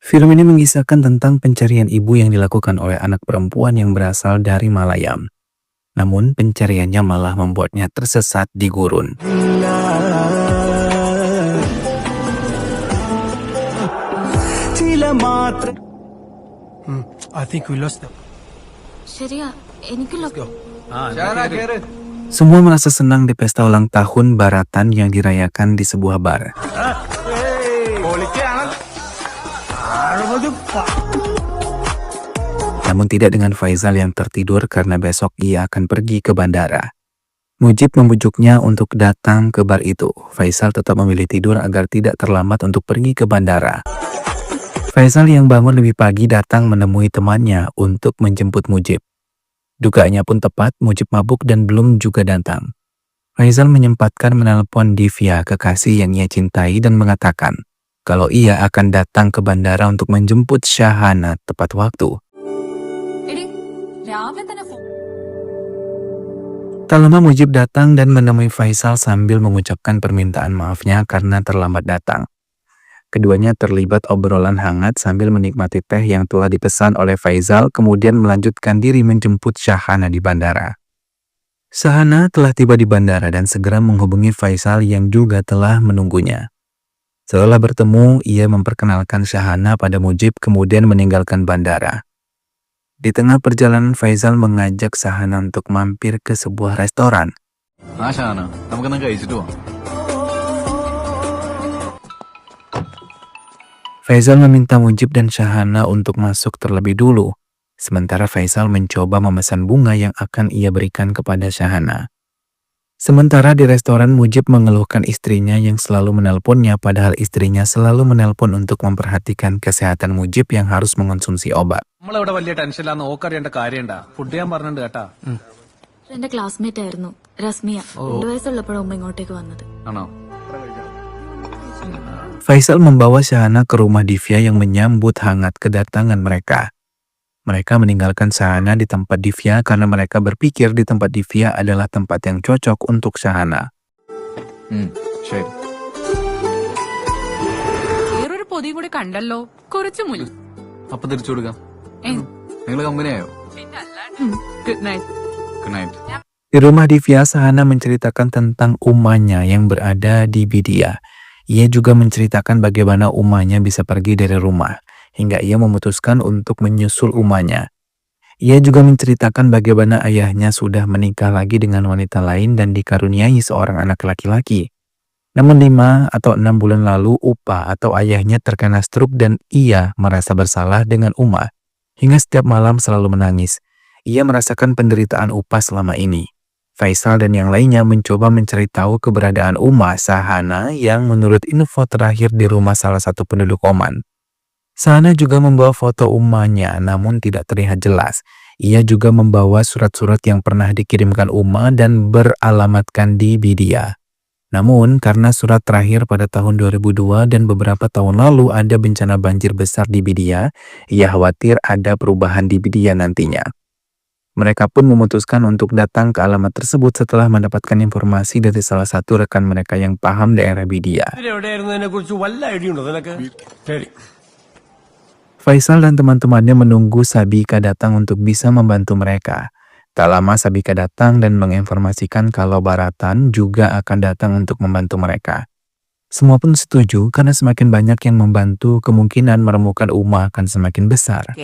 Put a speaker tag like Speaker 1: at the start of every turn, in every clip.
Speaker 1: Film ini mengisahkan tentang pencarian ibu yang dilakukan oleh anak perempuan yang berasal dari Malayam. Namun pencariannya malah membuatnya tersesat di gurun.
Speaker 2: I think we lost them.
Speaker 3: ശരിയാ എനിക്ക്
Speaker 1: Semua merasa senang di pesta ulang tahun Baratan yang dirayakan di sebuah bar. Namun tidak dengan Faisal yang tertidur karena besok ia akan pergi ke bandara. Mujib membujuknya untuk datang ke bar itu. Faisal tetap memilih tidur agar tidak terlambat untuk pergi ke bandara. Faisal yang bangun lebih pagi datang menemui temannya untuk menjemput Mujib. Dugaannya pun tepat, Mujib mabuk dan belum juga datang. Faisal menyempatkan menelpon Divya, kekasih yang ia cintai, dan mengatakan kalau ia akan datang ke bandara untuk menjemput Syahana tepat waktu. Tak lama Mujib datang dan menemui Faisal sambil mengucapkan permintaan maafnya karena terlambat datang. Keduanya terlibat obrolan hangat sambil menikmati teh yang telah dipesan oleh Faisal, kemudian melanjutkan diri menjemput Syahana di bandara. Syahana telah tiba di bandara dan segera menghubungi Faisal yang juga telah menunggunya. Setelah bertemu, ia memperkenalkan Syahana pada Mujib kemudian meninggalkan bandara. Di tengah perjalanan, Faisal mengajak Syahana untuk mampir ke sebuah restoran.
Speaker 4: Syahana, kamu കഴിച്ചിട്ട് പോവാം.
Speaker 1: Faisal meminta Mujib dan Syahana untuk masuk terlebih dulu, sementara Faisal mencoba memesan bunga yang akan ia berikan kepada Syahana. Sementara di restoran, Mujib mengeluhkan istrinya yang selalu menelponnya, padahal istrinya selalu menelpon untuk memperhatikan kesehatan Mujib yang harus mengonsumsi obat.
Speaker 3: എന്റെ ക്ലാസ്മേറ്റ് ആയിരുന്നു രശ്മിയ 2 വയസ്സുള്ളപ്പോഴാണ് ഉമ്മ ഇങ്ങോട്ടേക്ക് വന്നത്.
Speaker 1: Faisal membawa Syahana ke rumah Divya yang menyambut hangat kedatangan mereka. Mereka meninggalkan Syahana di tempat Divya karena mereka berpikir di tempat Divya adalah tempat yang cocok untuk Syahana. Di rumah Divya, Syahana menceritakan tentang umahnya yang berada di Bidia. Ia juga menceritakan bagaimana umahnya bisa pergi dari rumah, hingga ia memutuskan untuk menyusul umahnya. Ia juga menceritakan bagaimana ayahnya sudah menikah lagi dengan wanita lain dan dikaruniai seorang anak laki-laki. Namun 5 atau 6 bulan lalu, Upa atau ayahnya terkena stroke dan ia merasa bersalah dengan Uma. Hingga setiap malam selalu menangis. Ia merasakan penderitaan Upa selama ini. Faisal dan yang lainnya mencoba mencari tahu keberadaan Uma Syahana yang menurut info terakhir di rumah salah satu penduduk Oman. Syahana juga membawa foto Umanya namun tidak terlihat jelas. Ia juga membawa surat-surat yang pernah dikirimkan Uma dan beralamatkan di Bidia. Namun karena surat terakhir pada tahun 2002 dan beberapa tahun lalu ada bencana banjir besar di Bidia, ia khawatir ada perubahan di Bidia nantinya. Mereka pun memutuskan untuk datang ke alamat tersebut setelah mendapatkan informasi dari salah satu rekan mereka yang paham daerah Bidia. Faisal dan teman-temannya menunggu Sabika datang untuk bisa membantu mereka. Tak lama Sabika datang dan menginformasikan kalau Baratan juga akan datang untuk membantu mereka. Semua pun setuju karena semakin banyak yang membantu, kemungkinan menemukan Uma akan semakin besar.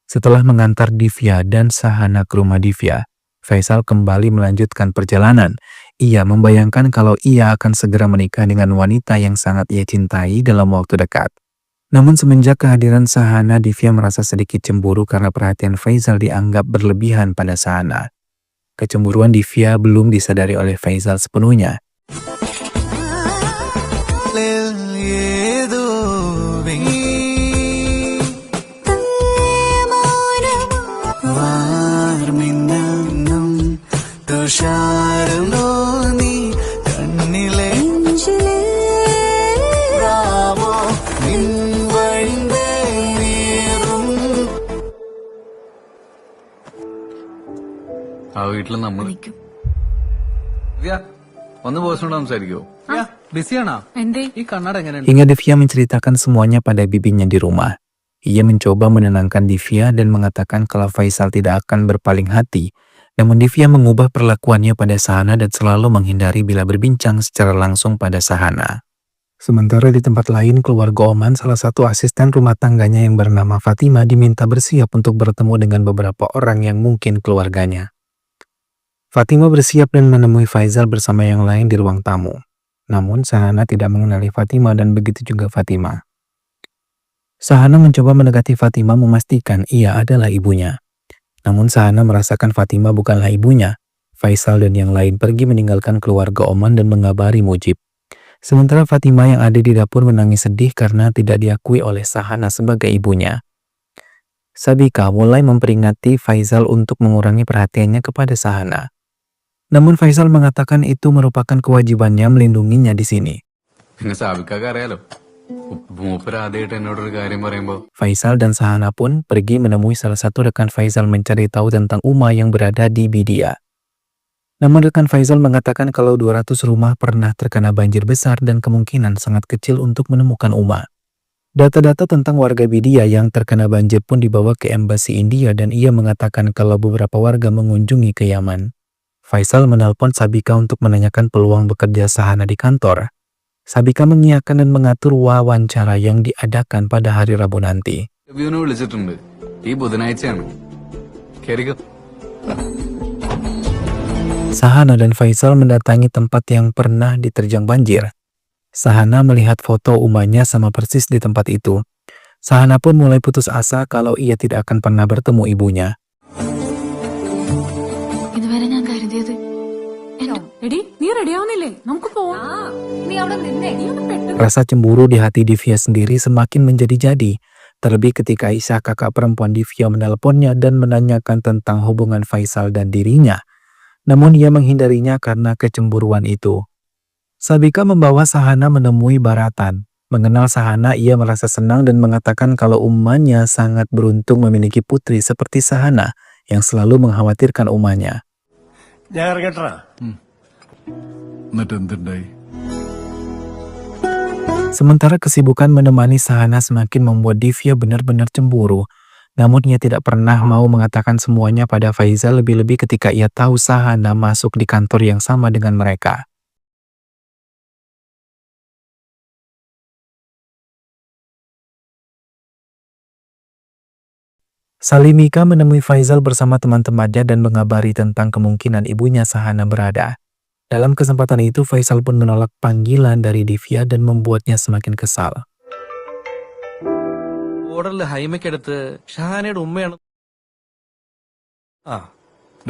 Speaker 1: Setelah mengantar Divya dan Syahana ke rumah Divya, Faisal kembali melanjutkan perjalanan. Ia membayangkan kalau ia akan segera menikah dengan wanita yang sangat ia cintai dalam waktu dekat. Namun semenjak kehadiran Syahana, Divya merasa sedikit cemburu karena perhatian Faisal dianggap berlebihan pada Syahana. Kecemburuan Divya belum disadari oleh Faisal sepenuhnya.
Speaker 4: ദിവ്യ ഒന്ന് ബോസിനോട് സംസാരിക്കോ?
Speaker 2: ബിസിയാണോ?
Speaker 3: എന്തേ?
Speaker 2: ഈ കണ്ണട എങ്ങനെയുണ്ട്?
Speaker 1: Hingga Divya menceritakan semuanya pada bibinya di rumah. Ia mencoba menenangkan Divya dan mengatakan kalau Faisal tidak akan berpaling hati. Namun Divya mengubah perlakuannya pada Sahana dan selalu menghindari bila berbincang secara langsung pada Sahana. Sementara di tempat lain, keluarga Oman, salah satu asisten rumah tangganya yang bernama Fatima diminta bersiap untuk bertemu dengan beberapa orang yang mungkin keluarganya. Fatima bersiap dan menemui Faisal bersama yang lain di ruang tamu. Namun Sahana tidak mengenali Fatima dan begitu juga Fatima. Sahana mencoba mendekati Fatima memastikan ia adalah ibunya. Namun Sahana merasakan Fatima bukanlah ibunya. Faisal dan yang lain pergi meninggalkan keluarga Oman dan mengabari Mujib. Sementara Fatima yang ada di dapur menangis sedih karena tidak diakui oleh Sahana sebagai ibunya. Sabika mulai memperingati Faisal untuk mengurangi perhatiannya kepada Sahana. Namun Faisal mengatakan itu merupakan kewajibannya melindunginya di sini.
Speaker 4: പിന്നെ സാബിക്കാക്ക് അറിയാലോ, മൂപ്പര് ആദ്യമായിട്ട് എന്നോടൊരു കാര്യം പറയുമ്പോ
Speaker 1: Faisal dan Sahana pun pergi menemui salah satu rekan Faisal mencari tahu tentang Uma yang berada di Bidia. Namun rekan Faisal mengatakan kalau 200 rumah pernah terkena banjir besar dan kemungkinan sangat kecil untuk menemukan Uma. Data-data tentang warga Bidia yang terkena banjir pun dibawa ke Embasi India dan ia mengatakan kalau beberapa warga mengunjungi ke Yaman. Faisal menelpon Sabika untuk menanyakan peluang bekerja Sahana di kantor. Sabika mengiyakan dan mengatur wawancara yang diadakan pada hari Rabu nanti.
Speaker 4: ഇന്റർവ്യൂവിന് വിളിച്ചിട്ടുണ്ട്. ഈ ബുധനാഴ്ചയാണ്. കേറിക്കോ.
Speaker 1: Sahana dan Faisal mendatangi tempat yang pernah diterjang banjir. Sahana melihat foto umahnya sama persis di tempat itu. Sahana pun mulai putus asa kalau ia tidak akan pernah bertemu ibunya.
Speaker 3: ഇതുവരെ ഞാൻ കരുതിയത്
Speaker 5: എടി നീ റെഡിയാവുന്നില്ലേ? നമുക്ക് പോവാം. നീ അവിടെ നിന്നേ. നീ ഒന്ന് പെട്ടെന്ന്.
Speaker 1: Rasa cemburu di hati Divya sendiri semakin menjadi-jadi. Terlebih ketika Aisyah kakak perempuan Divya menelponnya dan menanyakan tentang hubungan Faisal dan dirinya. Namun ia menghindarinya karena kecemburuan itu. Sabika membawa Sahana menemui Baratan. Mengenal Sahana, ia merasa senang dan mengatakan kalau umahnya sangat beruntung memiliki putri seperti Sahana yang selalu mengkhawatirkan umahnya.
Speaker 4: എന്നിട്ട് എന്തുണ്ടായി?
Speaker 1: Sementara kesibukan menemani Sahana semakin membuat Divya benar-benar cemburu. Namun ia tidak pernah mau mengatakan semuanya pada Faisal, lebih-lebih ketika ia tahu Sahana masuk di kantor yang sama dengan mereka. Salimika menemui Faisal bersama teman-temannya dan mengabari tentang kemungkinan ibunya Sahana berada. Dalam kesempatan itu Faisal pun menolak panggilan dari Divya dan membuatnya semakin kesal.
Speaker 2: ഓർഡറിൽ ഹൈമയ്ക്കടുത്ത് ഷഹാനയുടെ ഉമ്മയാണ്.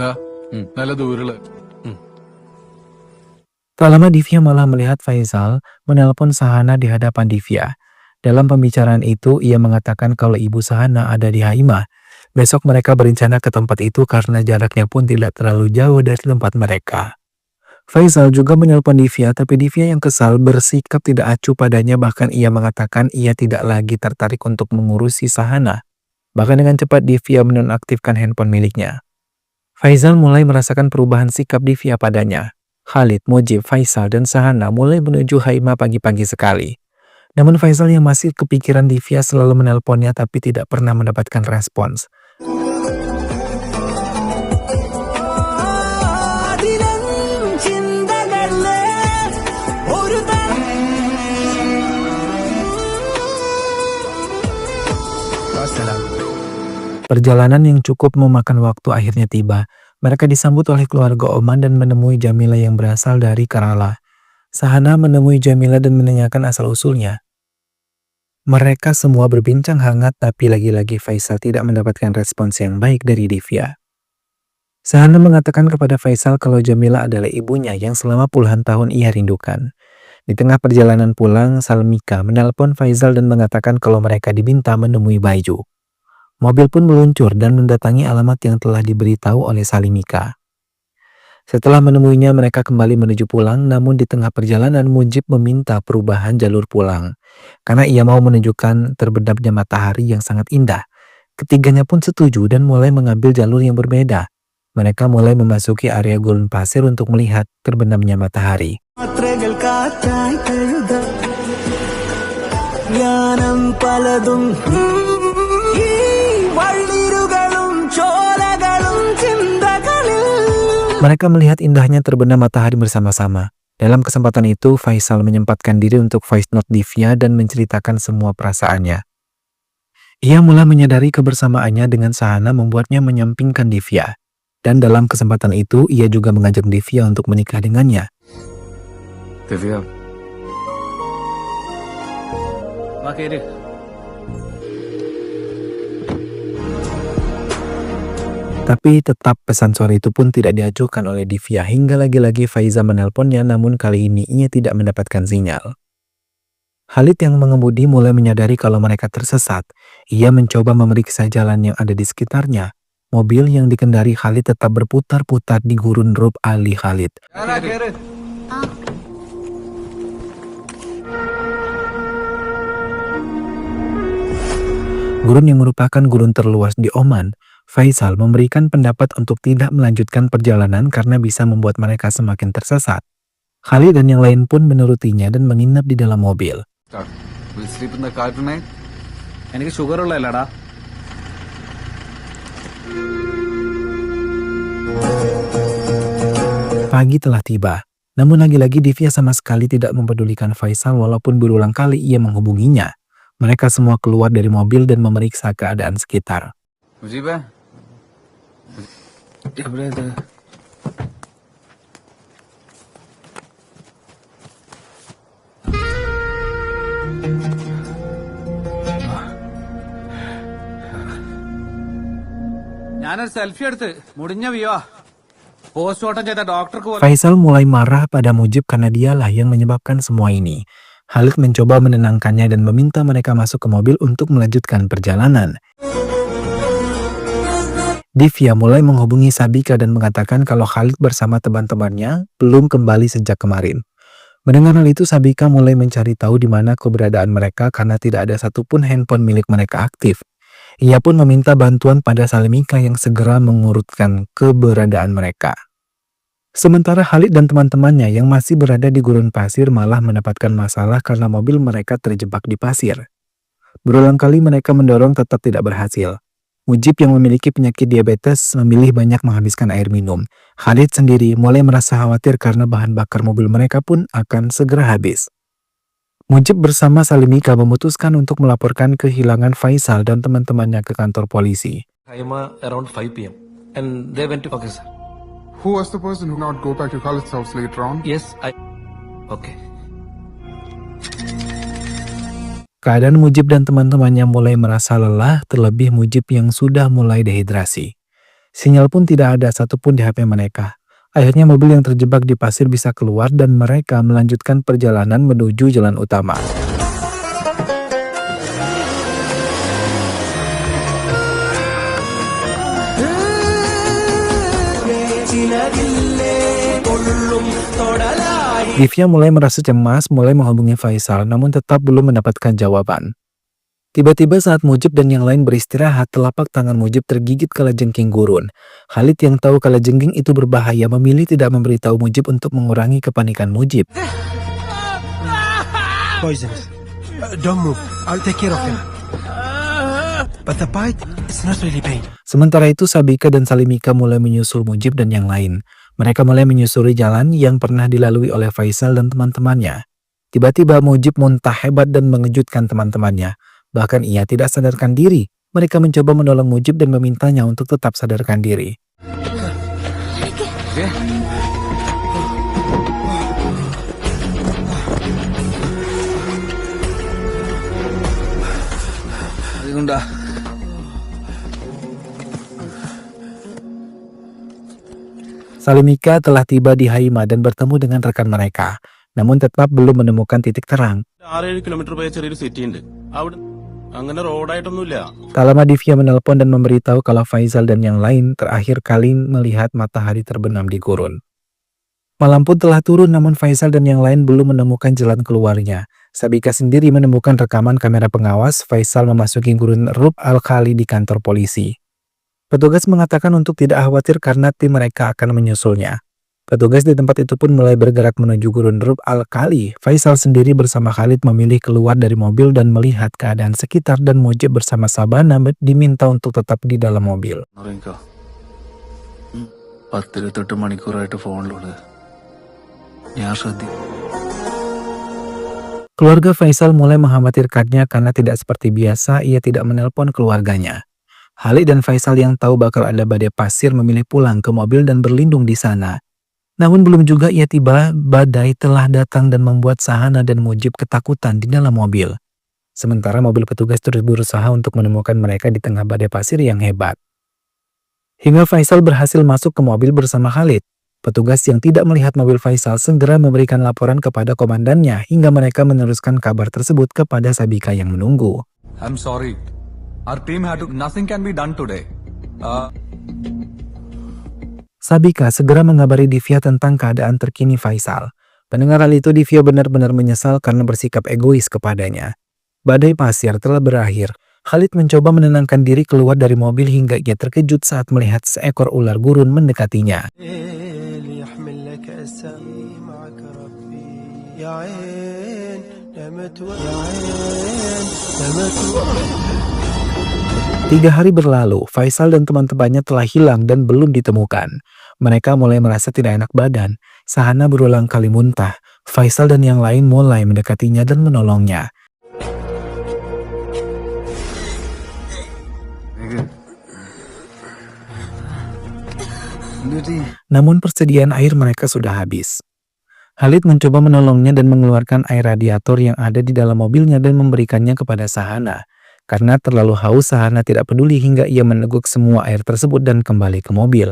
Speaker 4: ഡാ, നല്ല ദൂരള്ള
Speaker 1: Tak lama Divya malah melihat Faisal menelpon Sahana di hadapan Divya. Dalam pembicaraan itu ia mengatakan kalau ibu Sahana ada di Haimah. Besok mereka berencana ke tempat itu karena jaraknya pun tidak terlalu jauh dari tempat mereka. Faisal juga menelpon Divya, tapi Divya yang kesal bersikap tidak acuh padanya, bahkan ia mengatakan ia tidak lagi tertarik untuk mengurusi Sahana. Bahkan dengan cepat Divya menonaktifkan handphone miliknya. Faisal mulai merasakan perubahan sikap Divya padanya. Khalid, Mujib, Faisal, dan Sahana mulai menuju Haimah pagi-pagi sekali. Namun Faisal yang masih kepikiran Divya selalu menelponnya tapi tidak pernah mendapatkan respons. Perjalanan yang cukup memakan waktu akhirnya tiba. Mereka disambut oleh keluarga Oman dan menemui Jamila yang berasal dari Kerala. Sahana menemui Jamila dan menanyakan asal-usulnya. Mereka semua berbincang hangat, tapi lagi-lagi Faisal tidak mendapatkan respons yang baik dari Divya. Sahana mengatakan kepada Faisal kalau Jamila adalah ibunya yang selama puluhan tahun ia rindukan. Di tengah perjalanan pulang, Salmika menelpon Faisal dan mengatakan kalau mereka diminta menemui Baiju. Mobil pun meluncur dan mendatangi alamat yang telah diberitahu oleh Salimika. Setelah menemuinya, mereka kembali menuju pulang, namun di tengah perjalanan Mujib meminta perubahan jalur pulang, karena ia mau menunjukkan terbedapnya matahari yang sangat indah. Ketiganya pun setuju dan mulai mengambil jalur yang berbeda. Mereka mulai memasuki area gurun pasir untuk melihat terbenamnya matahari. Mereka melihat indahnya terbenam matahari bersama-sama. Dalam kesempatan itu, Faisal menyempatkan diri untuk voice note Divya dan menceritakan semua perasaannya. Ia mulai menyadari kebersamaannya dengan Sahana membuatnya menyampingkan Divya. Dan dalam kesempatan itu, ia juga mengajak Divya untuk menikah dengannya.
Speaker 4: ദിവ്യ
Speaker 2: വാ കേറ്
Speaker 1: Tapi tetap pesan suara itu pun tidak diajukan oleh Divya hingga lagi-lagi Faiza menelponnya, namun kali ini ia tidak mendapatkan sinyal. Khalid yang mengemudi mulai menyadari kalau mereka tersesat. Ia mencoba memeriksa jalan yang ada di sekitarnya. Mobil yang dikendari Khalid tetap berputar-putar di gurun Rub Ali Khalid. Gurun yang merupakan gurun terluas di Oman. Faisal memberikan pendapat untuk tidak melanjutkan perjalanan karena bisa membuat mereka semakin tersesat. Khalid dan yang lain pun menurutinya dan menginap di dalam mobil.
Speaker 4: We'll sleep in the car tonight.
Speaker 2: എനിക്ക് ഷുഗർ ഉള്ളതല്ലടാ.
Speaker 1: Pagi telah tiba. Namun lagi-lagi Divya sama sekali tidak mempedulikan Faisal walaupun berulang kali ia menghubunginya. Mereka semua keluar dari mobil dan memeriksa keadaan sekitar.
Speaker 4: മുജീബേ
Speaker 2: എവിടെ ഇത്? ഞാനൊരു സെൽഫി എടുത്ത് മുടിഞ്ഞ വിയോ പോസ്റ്റ്മോർട്ടം ചെയ്ത ഡോക്ടർക്ക് പോലെ
Speaker 1: Faisal mulai marah pada Mujib karena dialah yang menyebabkan semua ini. Khalid mencoba menenangkannya dan meminta mereka masuk ke mobil untuk melanjutkan perjalanan. Divya mulai menghubungi Sabika dan mengatakan kalau Khalid bersama teman-temannya belum kembali sejak kemarin. Mendengar hal itu, Sabika mulai mencari tahu di mana keberadaan mereka karena tidak ada satupun handphone milik mereka aktif. Ia pun meminta bantuan pada Salimika yang segera mengurutkan keberadaan mereka. Sementara Khalid dan teman-temannya yang masih berada di gurun pasir malah mendapatkan masalah karena mobil mereka terjebak di pasir. Berulang kali mereka mendorong tetap tidak berhasil. Mujib yang memiliki penyakit diabetes memilih banyak menghabiskan air minum. Khalid sendiri mulai merasa khawatir karena bahan bakar mobil mereka pun akan segera habis. Mujib bersama Salimika memutuskan untuk melaporkan kehilangan Faisal dan teman-temannya ke kantor polisi.
Speaker 2: time around 5 p.m. and they went to okay sir.
Speaker 6: Who was the person who not go back to Khalid's house later on?
Speaker 2: Yes, I okay.
Speaker 1: Keadaan Mujib dan teman-temannya mulai merasa lelah, terlebih Mujib yang sudah mulai dehidrasi. Sinyal pun tidak ada satupun di HP mereka. Akhirnya mobil yang terjebak di pasir bisa keluar dan mereka melanjutkan perjalanan menuju jalan utama. Divya mulai merasa cemas, mulai menghubungi Faisal, namun tetap belum mendapatkan jawaban. Tiba-tiba saat Mujib dan yang lain beristirahat, telapak tangan Mujib tergigit kalajengking gurun. Khalid yang tahu kalajengking itu berbahaya memilih tidak memberitahu Mujib untuk mengurangi kepanikan Mujib.
Speaker 7: Poisonous. Don't move. I'll take care of him. But the bite, it's not really pain.
Speaker 1: Sementara itu Sabika dan Salimika mulai menyusul Mujib dan yang lain. Mereka mulai menyusuri jalan yang pernah dilalui oleh Faisal dan teman-temannya. Tiba-tiba Mujib muntah hebat dan mengejutkan teman-temannya. Bahkan ia tidak sadarkan diri. Mereka mencoba menolong Mujib dan memintanya untuk tetap sadarkan diri.
Speaker 2: അതുകൊണ്ടാ
Speaker 1: Salimika telah tiba di Haima dan bertemu dengan rekan mereka. Namun tetap belum menemukan titik terang.
Speaker 8: 6-7 കിലോമീറ്റർ പോയ ചെറിയൊരു സിറ്റി ഉണ്ട് അവിടെ അങ്ങനെ റോഡായിട്ടൊന്നുമില്ല.
Speaker 1: Tak lama Divya menelpon dan memberitahu kalau Faisal dan yang lain terakhir kali melihat matahari terbenam di gurun. Malam pun telah turun namun Faisal dan yang lain belum menemukan jalan keluarnya. Sabika sendiri menemukan rekaman kamera pengawas Faisal memasuki gurun Rub Al-Khali di kantor polisi. Petugas mengatakan untuk tidak khawatir karena tim mereka akan menyusulnya. Petugas di tempat itu pun mulai bergerak menuju Gurun Rub Al-Khali. Faisal sendiri bersama Khalid memilih keluar dari mobil dan melihat keadaan sekitar, dan Mujib bersama Sabana diminta untuk tetap di dalam mobil.
Speaker 2: 10-28 മണിക്കൂറായിട്ട് ഫോണിലുള്ളത് ഞാൻ ശ്രദ്ധിക്കും.
Speaker 1: Keluarga Faisal mulai mengkhawatirkannya karena tidak seperti biasa ia tidak menelpon keluarganya. Khalid dan Faisal yang tahu bakal ada badai pasir memilih pulang ke mobil dan berlindung di sana. Namun belum juga ia tiba, badai telah datang dan membuat Sahana dan Mujib ketakutan di dalam mobil. Sementara mobil petugas terus berusaha untuk menemukan mereka di tengah badai pasir yang hebat. Hingga Faisal berhasil masuk ke mobil bersama Khalid. Petugas yang tidak melihat mobil Faisal segera memberikan laporan kepada komandannya hingga mereka meneruskan kabar tersebut kepada Sabika yang menunggu.
Speaker 2: I'm sorry. Our team had to, nothing can be done today.
Speaker 1: Sabika segera mengabari Divya tentang keadaan terkini Faisal. Mendengar hal itu, Divya benar-benar menyesal karena bersikap egois kepadanya. Badai pasir telah berakhir. Khalid mencoba menenangkan diri keluar dari mobil hingga ia terkejut saat melihat seekor ular gurun mendekatinya. Tiga hari berlalu, Faisal dan teman-temannya telah hilang dan belum ditemukan. Mereka mulai merasa tidak enak badan. Sahana berulang kali muntah. Faisal dan yang lain mulai mendekatinya dan menolongnya. Namun persediaan air mereka sudah habis. Khalid mencoba menolongnya dan mengeluarkan air radiator yang ada di dalam mobilnya dan memberikannya kepada Sahana. Karena terlalu haus, Sahana tidak peduli hingga ia meneguk semua air tersebut dan kembali ke mobil.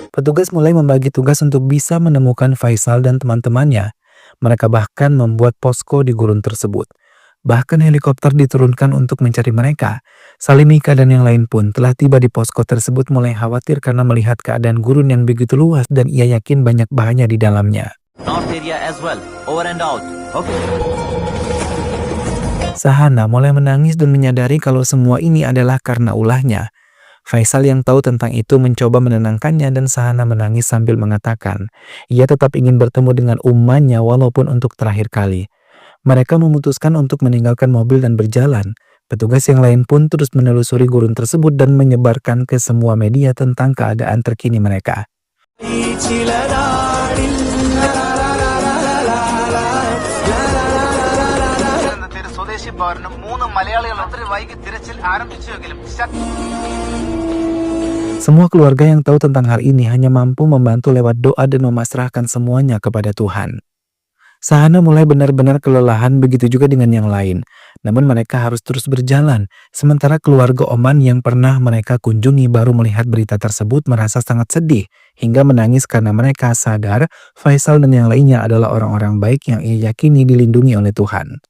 Speaker 1: Petugas mulai membagi tugas untuk bisa menemukan Faisal dan teman-temannya. Mereka bahkan membuat posko di gurun tersebut. Bahkan helikopter diturunkan untuk mencari mereka. Salimika dan yang lain pun telah tiba di posko tersebut mulai khawatir karena melihat keadaan gurun yang begitu luas dan ia yakin banyak bahaya di dalamnya. Sahana mulai menangis dan menyadari kalau semua ini adalah karena ulahnya. Faisal yang tahu tentang itu mencoba menenangkannya dan Sahana menangis sambil mengatakan ia tetap ingin bertemu dengan ummahnya walaupun untuk terakhir kali. Mereka memutuskan untuk meninggalkan mobil dan berjalan. Petugas yang lain pun terus menelusuri gurun tersebut dan menyebarkan ke semua media tentang keadaan terkini mereka. Semua keluarga yang tahu tentang hal ini hanya mampu membantu lewat doa dan memasrahkan semuanya kepada Tuhan. Sahana mulai benar-benar kelelahan, begitu juga dengan yang lain. Namun mereka harus terus berjalan. Sementara keluarga Oman yang pernah mereka kunjungi baru melihat berita tersebut merasa sangat sedih. Hingga menangis karena mereka sadar Faisal dan yang lainnya adalah orang-orang baik yang ia yakini dilindungi oleh Tuhan.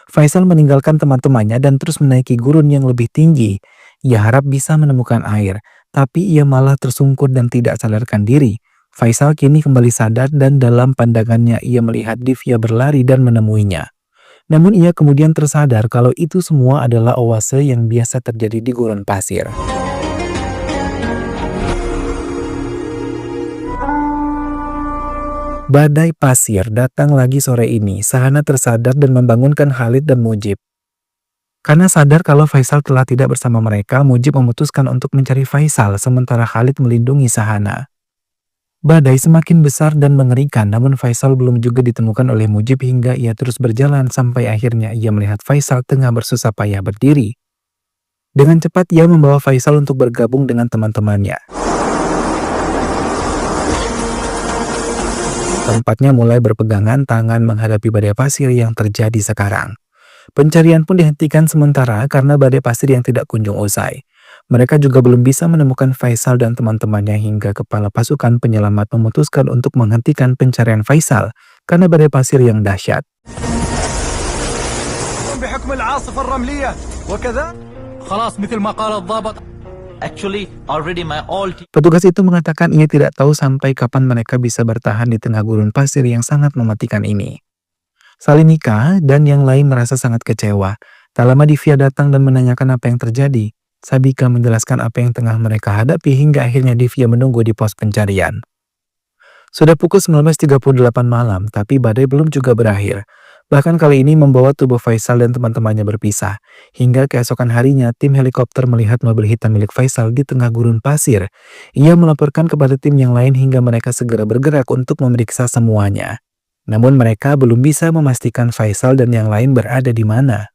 Speaker 1: Faisal meninggalkan teman-temannya dan terus menaiki gurun yang lebih tinggi. Ia harap bisa menemukan air, tapi ia malah tersungkur dan tidak sadarkan diri. Faisal kini kembali sadar dan dalam pandangannya ia melihat Divya berlari dan menemuinya. Namun ia kemudian tersadar kalau itu semua adalah oase yang biasa terjadi di gurun pasir. Badai pasir datang lagi sore ini. Sahana tersadar dan membangunkan Khalid dan Mujib. Karena sadar kalau Faisal telah tidak bersama mereka, Mujib memutuskan untuk mencari Faisal sementara Khalid melindungi Sahana. Badai semakin besar dan mengerikan, namun Faisal belum juga ditemukan oleh Mujib hingga ia terus berjalan sampai akhirnya ia melihat Faisal tengah bersusah payah berdiri. Dengan cepat ia membawa Faisal untuk bergabung dengan teman-temannya. Tempatnya mulai berpegangan tangan menghadapi badai pasir yang terjadi sekarang. Pencarian pun dihentikan sementara karena badai pasir yang tidak kunjung usai. Mereka juga belum bisa menemukan Faisal dan teman-temannya hingga kepala pasukan penyelamat memutuskan untuk menghentikan pencarian Faisal karena badai pasir yang dahsyat. Petugas itu mengatakan ia tidak tahu sampai kapan mereka bisa bertahan di tengah gurun pasir yang sangat mematikan ini. Salimika dan yang lain merasa sangat kecewa. Tak lama Divya datang dan menanyakan apa yang terjadi. Sabika menjelaskan apa yang tengah mereka hadapi hingga akhirnya Divya menunggu di pos pencarian. Sudah pukul 19.38 malam, tapi badai belum juga berakhir. Bahkan kali ini membawa tubuh Faisal dan teman-temannya berpisah. Hingga keesokan harinya, tim helikopter melihat mobil hitam milik Faisal di tengah gurun pasir. Ia melaporkan kepada tim yang lain hingga mereka segera bergerak untuk memeriksa semuanya. Namun mereka belum bisa memastikan Faisal dan yang lain berada di mana.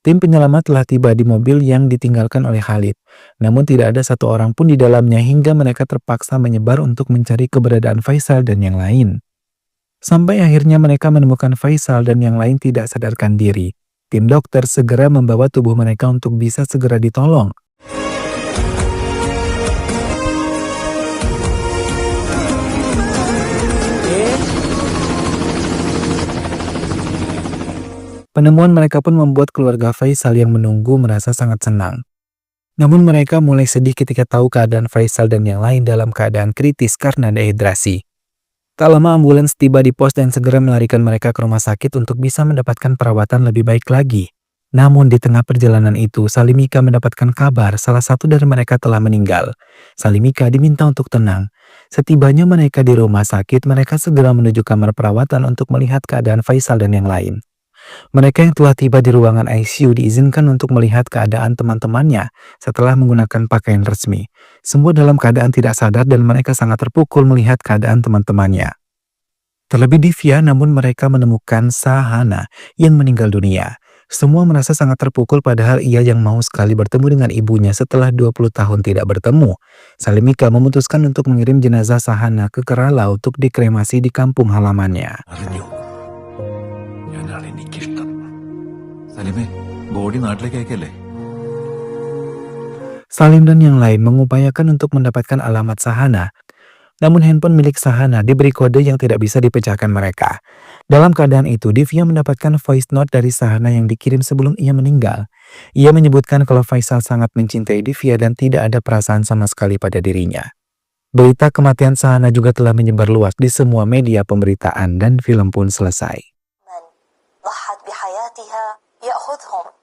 Speaker 1: Tim penyelamat telah tiba di mobil yang ditinggalkan oleh Khalid. Namun tidak ada satu orang pun di dalamnya hingga mereka terpaksa menyebar untuk mencari keberadaan Faisal dan yang lain. Sampai akhirnya mereka menemukan Faisal dan yang lain tidak sadarkan diri. Tim dokter segera membawa tubuh mereka untuk bisa segera ditolong. Penemuan mereka pun membuat keluarga Faisal yang menunggu merasa sangat senang. Namun mereka mulai sedih ketika tahu keadaan Faisal dan yang lain dalam keadaan kritis karena dehidrasi. Tak lama ambulans tiba di pos dan segera melarikan mereka ke rumah sakit untuk bisa mendapatkan perawatan lebih baik lagi. Namun di tengah perjalanan itu, Salimika mendapatkan kabar salah satu dari mereka telah meninggal. Salimika diminta untuk tenang. Setibanya mereka di rumah sakit, mereka segera menuju kamar perawatan untuk melihat keadaan Faisal dan yang lain. Mereka yang telah tiba di ruangan ICU diizinkan untuk melihat keadaan teman-temannya setelah menggunakan pakaian resmi. Semua dalam keadaan tidak sadar dan mereka sangat terpukul melihat keadaan teman-temannya. Terlebih Divya, namun mereka menemukan Sahana yang meninggal dunia. Semua merasa sangat terpukul padahal ia yang mau sekali bertemu dengan ibunya setelah 20 tahun tidak bertemu. Salimika memutuskan untuk mengirim jenazah Sahana ke Kerala untuk dikremasi di kampung halamannya. Salim dan yang lain mengupayakan untuk mendapatkan alamat Sahana. Namun handphone milik Sahana diberi kode yang tidak bisa dipecahkan mereka. Dalam keadaan itu, Divya mendapatkan voice note dari Sahana yang dikirim sebelum ia meninggal. Ia menyebutkan kalau Faisal sangat mencintai Divya dan tidak ada perasaan sama sekali pada dirinya. Berita kematian Sahana juga telah menyebar luas di semua media pemberitaan dan film pun selesai.
Speaker 9: ضحت بحياتها يأخذهم